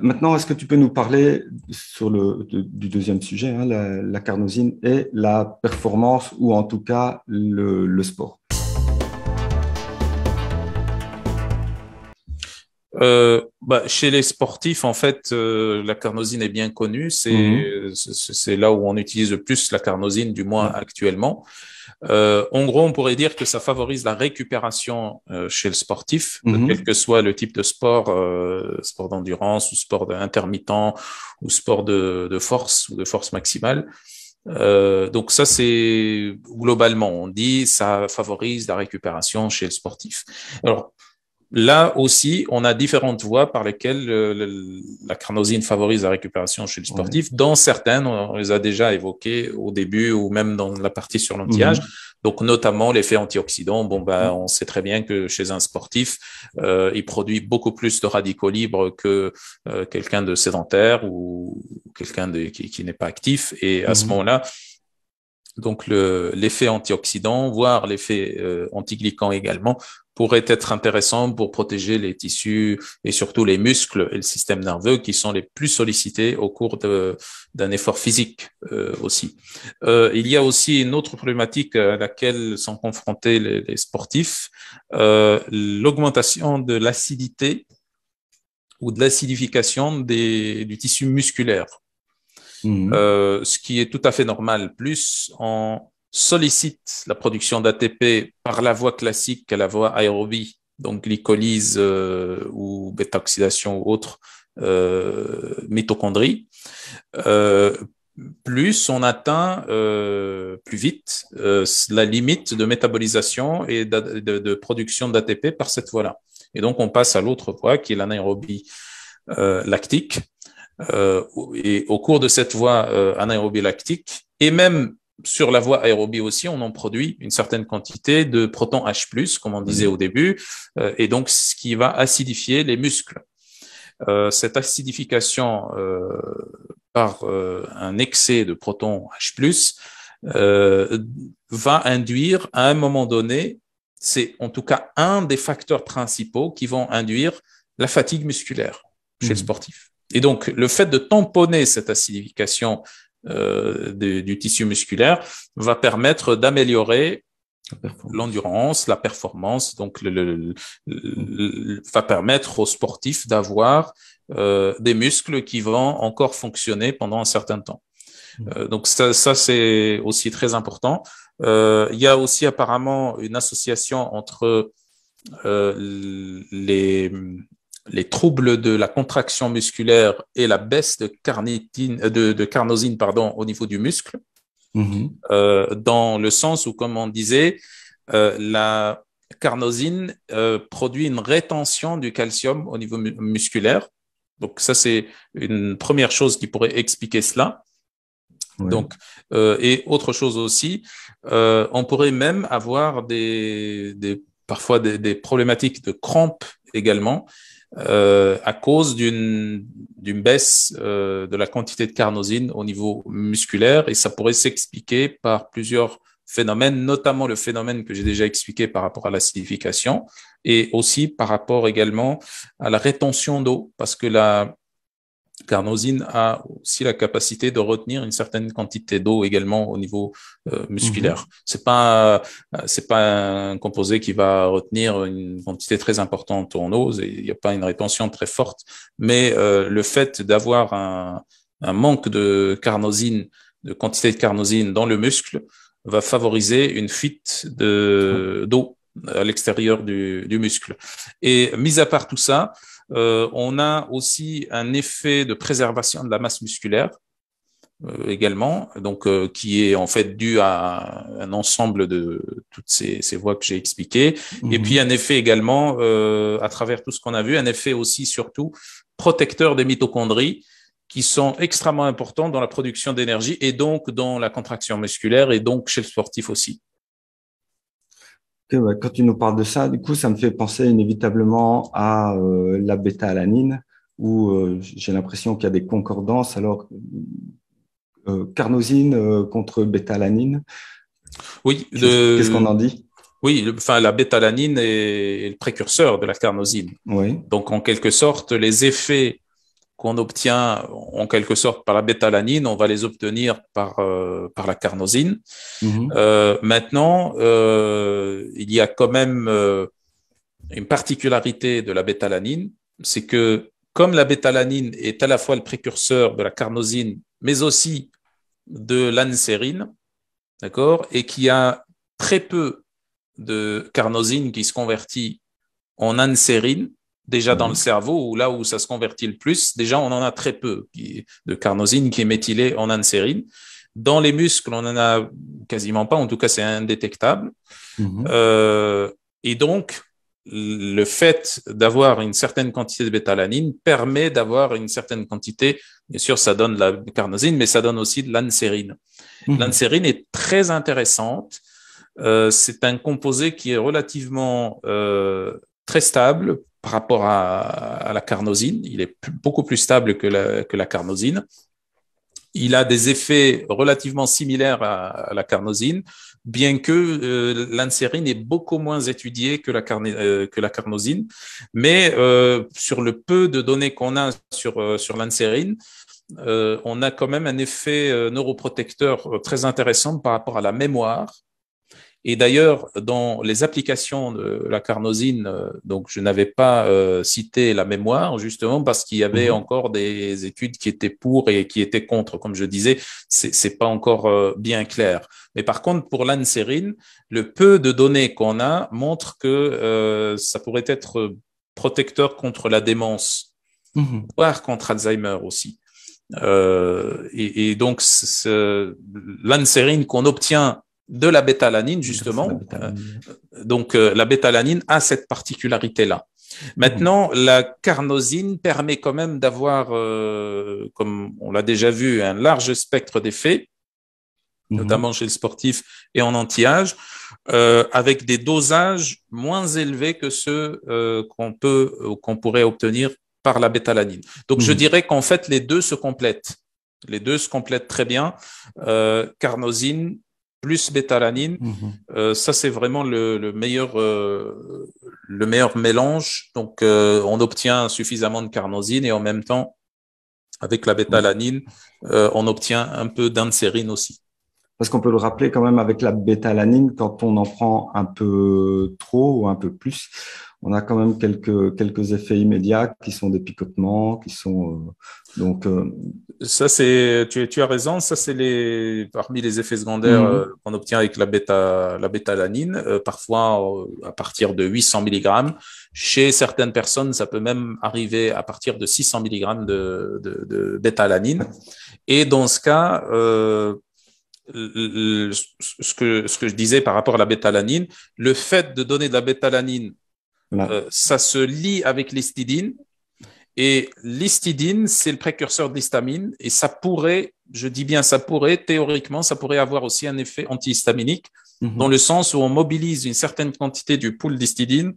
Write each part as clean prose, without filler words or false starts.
Maintenant, est-ce que tu peux nous parler du deuxième sujet, hein, la carnosine et la performance, ou en tout cas le sport? Chez les sportifs, en fait, la carnosine est bien connue. Mhm. C'est là où on utilise le plus la carnosine, du moins Ouais. actuellement. En gros, on pourrait dire que ça favorise la récupération chez le sportif, quel Mhm. que soit le type de sport, sport d'endurance ou sport intermittent ou sport de force ou de force maximale. Donc ça, c'est globalement, on dit, ça favorise la récupération chez le sportif. Alors, là aussi, on a différentes voies par lesquelles la carnosine favorise la récupération chez le Ouais. sportif. Dans certaines, on les a déjà évoquées au début ou même dans la partie sur l'anti-âge. Mhm. Donc, notamment l'effet antioxydant. Bon, bah, Ouais. on sait très bien que chez un sportif, il produit beaucoup plus de radicaux libres que quelqu'un de sédentaire ou quelqu'un qui n'est pas actif. Et à ce Mhm. moment-là, donc l'effet antioxydant, voire l'effet antiglycant également, pourrait être intéressant pour protéger les tissus et surtout les muscles et le système nerveux qui sont les plus sollicités au cours d'un effort physique aussi. Il y a aussi une autre problématique à laquelle sont confrontés les sportifs, l'augmentation de l'acidité ou de l'acidification du tissu musculaire, Mhm. ce qui est tout à fait normal. Plus on sollicite la production d'ATP par la voie classique qu'à la voie aérobie, donc glycolyse ou bêta-oxydation ou autre mitochondrie, euh, plus on atteint plus vite la limite de métabolisation et de production d'ATP par cette voie-là. Et donc, on passe à l'autre voie qui est l'anaérobie lactique, et au cours de cette voie anaérobie lactique, et même sur la voie aérobie aussi, on en produit une certaine quantité de protons H+, comme on disait Ouais. au début, et donc ce qui va acidifier les muscles. Cette acidification par un excès de protons H+, euh, va induire à un moment donné, c'est en tout cas un des facteurs principaux qui vont induire la fatigue musculaire chez le Mhm. sportif. Et donc, le fait de tamponner cette acidification du tissu musculaire va permettre d'améliorer La performance. l'endurance, la performance, donc Mhm. va permettre aux sportifs d'avoir des muscles qui vont encore fonctionner pendant un certain temps. Donc ça c'est aussi très important. Il y a aussi apparemment une association entre les troubles de la contraction musculaire et la baisse de carnosine pardon, au niveau du muscle, Mhm. dans le sens où, comme on disait, la carnosine produit une rétention du calcium au niveau musculaire. Donc ça, c'est une première chose qui pourrait expliquer cela. Ouais. Donc, et autre chose aussi, on pourrait même avoir parfois des problématiques de crampes également à cause d'une baisse de la quantité de carnosine au niveau musculaire, et ça pourrait s'expliquer par plusieurs phénomènes, notamment le phénomène que j'ai déjà expliqué par rapport à l'acidification et aussi par rapport également à la rétention d'eau, parce que la carnosine a aussi la capacité de retenir une certaine quantité d'eau également au niveau musculaire. Mhm. C'est pas un composé qui va retenir une quantité très importante en eau. Il n'y a pas une rétention très forte, mais le fait d'avoir un manque de carnosine, de quantité de carnosine dans le muscle, va favoriser une fuite Ouais. d'eau à l'extérieur du muscle. Et mis à part tout ça, on a aussi un effet de préservation de la masse musculaire également, donc qui est en fait dû à un ensemble de toutes ces voies que j'ai expliquées. Et puis un Mhm. effet également, à travers tout ce qu'on a vu, un effet aussi surtout protecteur des mitochondries qui sont extrêmement importants dans la production d'énergie et donc dans la contraction musculaire et donc chez le sportif aussi. Ok, ouais, quand tu nous parles de ça, du coup, ça me fait penser inévitablement à la bêta-alanine, où j'ai l'impression qu'il y a des concordances. Alors, carnosine contre bêta-alanine, Oui, qu'est-ce qu'on en dit? oui, enfin, la bétalanine est le précurseur de la carnosine. Oui. Donc, en quelque sorte, les effets qu'on obtient en quelque sorte par la bétalanine, on va les obtenir par la carnosine. Mhm. Maintenant, il y a quand même une particularité de la bétalanine, c'est que comme la bétalanine est à la fois le précurseur de la carnosine, mais aussi de l'ansérine, d'accord, et qu'il y a très peu de carnosine qui se convertit en ansérine, déjà dans le Oui. cerveau, ou là où ça se convertit le plus, déjà on en a très peu de carnosine qui est méthylée en ansérine. Dans les muscles, on en a quasiment pas, en tout cas c'est indétectable. Mhm. Euh, et donc, le fait d'avoir une certaine quantité de bétalanine permet d'avoir une certaine quantité, bien sûr ça donne de la carnosine, mais ça donne aussi de l'ansérine. Mhm. L'ansérine est très intéressante. C'est un composé qui est relativement très stable par rapport à la carnosine. Il est beaucoup plus stable que la carnosine. Il a des effets relativement similaires à la carnosine, bien que l'ansérine est beaucoup moins étudiée que la carnosine. Mais sur le peu de données qu'on a sur l'ansérine, on a quand même un effet neuroprotecteur très intéressant par rapport à la mémoire. Et d'ailleurs, dans les applications de la carnosine, donc je n'avais pas cité la mémoire, justement parce qu'il y avait Mhm. encore des études qui étaient pour et qui étaient contre. Comme je disais, c'est pas encore bien clair. Mais par contre, pour l'ansérine, le peu de données qu'on a montre que ça pourrait être protecteur contre la démence, Mhm. voire contre Alzheimer aussi. Et donc, l'ansérine qu'on obtient de la bétalanine, Grâce à la justement, bétalanine. donc la bétalanine a cette particularité-là. Mhm. Maintenant, la carnosine permet quand même d'avoir, comme on l'a déjà vu, un large spectre d'effets, Mhm. notamment chez le sportif et en anti-âge, avec des dosages moins élevés que ceux qu'on pourrait obtenir par la bétalanine. Donc, je Mhm. dirais qu'en fait, les deux se complètent. Les deux se complètent très bien. Carnosine plus bétalanine, Mhm. ça c'est vraiment le meilleur mélange. Donc, on obtient suffisamment de carnosine et en même temps, avec la Oui. bétalanine, on obtient un peu d'ansérine aussi. Parce qu'on peut le rappeler quand même avec la bétalanine, quand on en prend un peu trop ou un peu plus, on a quand même quelques effets immédiats qui sont des picotements, qui sont donc Ça, tu as raison. Ça, c'est parmi les effets secondaires mhm. qu'on obtient avec la bétalanine, parfois à partir de 800 milligrammes. Chez certaines personnes, ça peut même arriver à partir de 600 milligrammes de bétalanine. Et dans ce cas, ce que je disais par rapport à la bétalanine, le fait de donner de la bétalanine, Voilà. ça se lie avec l'histidine. Et l'histidine, c'est le précurseur de l'histamine et ça pourrait, je dis bien ça pourrait, théoriquement, ça pourrait avoir aussi un effet antihistaminique dans le Mhm. sens où on mobilise une certaine quantité du pool d'histidine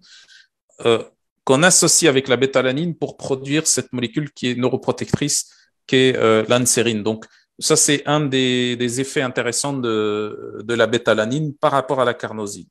euh, qu'on associe avec la bétalanine pour produire cette molécule qui est neuroprotectrice, qui est l'ansérine. Donc, ça, c'est un des effets intéressants de la bétalanine par rapport à la carnosine.